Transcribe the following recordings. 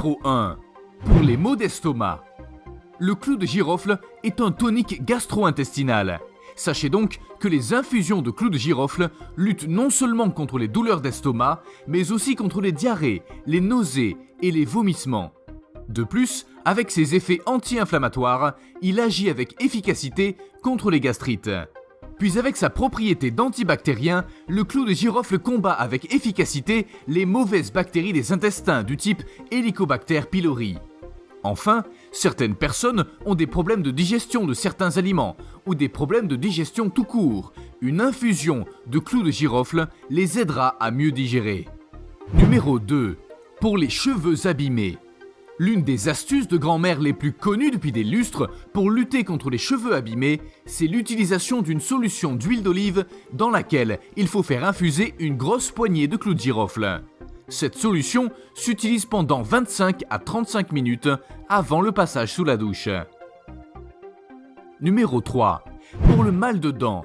Numéro 1. Pour les maux d'estomac. Le clou de girofle est un tonique gastro-intestinal. Sachez donc que les infusions de clou de girofle luttent non seulement contre les douleurs d'estomac, mais aussi contre les diarrhées, les nausées et les vomissements. De plus, avec ses effets anti-inflammatoires, il agit avec efficacité contre les gastrites. Puis avec sa propriété d'antibactérien, le clou de girofle combat avec efficacité les mauvaises bactéries des intestins du type Helicobacter pylori. Enfin, certaines personnes ont des problèmes de digestion de certains aliments ou des problèmes de digestion tout court. Une infusion de clou de girofle les aidera à mieux digérer. Numéro 2. Pour les cheveux abîmés. L'une des astuces de grand-mère les plus connues depuis des lustres pour lutter contre les cheveux abîmés, c'est l'utilisation d'une solution d'huile d'olive dans laquelle il faut faire infuser une grosse poignée de clou de girofle. Cette solution s'utilise pendant 25 à 35 minutes avant le passage sous la douche. Numéro 3. Pour le mal de dents.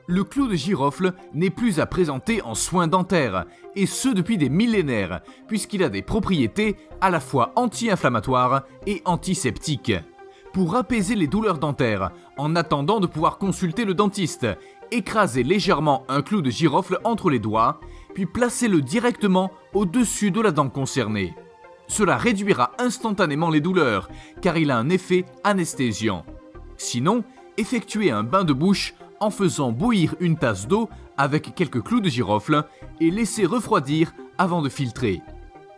Le clou de girofle n'est plus à présenter en soins dentaires, et ce depuis des millénaires, puisqu'il a des propriétés à la fois anti-inflammatoires et antiseptiques. Pour apaiser les douleurs dentaires, en attendant de pouvoir consulter le dentiste, écrasez légèrement un clou de girofle entre les doigts, puis placez-le directement au-dessus de la dent concernée. Cela réduira instantanément les douleurs, car il a un effet anesthésiant. Sinon, effectuez un bain de bouche en faisant bouillir une tasse d'eau avec quelques clous de girofle et laissez refroidir avant de filtrer.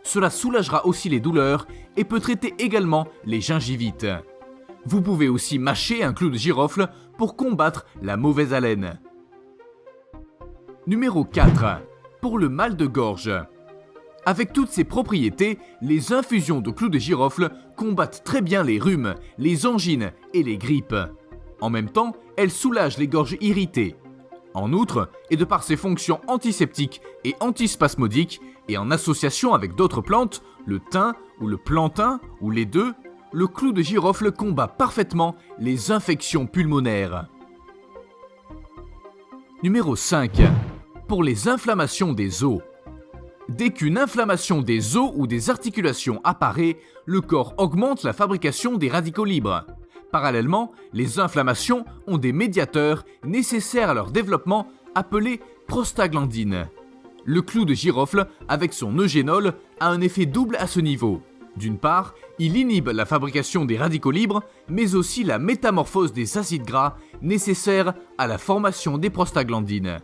Cela soulagera aussi les douleurs et peut traiter également les gingivites. Vous pouvez aussi mâcher un clou de girofle pour combattre la mauvaise haleine. Numéro 4. Pour le mal de gorge. Avec toutes ces propriétés, les infusions de clou de girofle combattent très bien les rhumes, les angines et les grippes. En même temps, elle soulage les gorges irritées. En outre, et de par ses fonctions antiseptiques et antispasmodiques, et en association avec d'autres plantes, le thym ou le plantain ou les deux, le clou de girofle combat parfaitement les infections pulmonaires. Numéro 5. Pour les inflammations des os. Dès qu'une inflammation des os ou des articulations apparaît, le corps augmente la fabrication des radicaux libres. Parallèlement, les inflammations ont des médiateurs nécessaires à leur développement appelés prostaglandines. Le clou de girofle, avec son eugénol, a un effet double à ce niveau. D'une part, il inhibe la fabrication des radicaux libres, mais aussi la métamorphose des acides gras nécessaires à la formation des prostaglandines.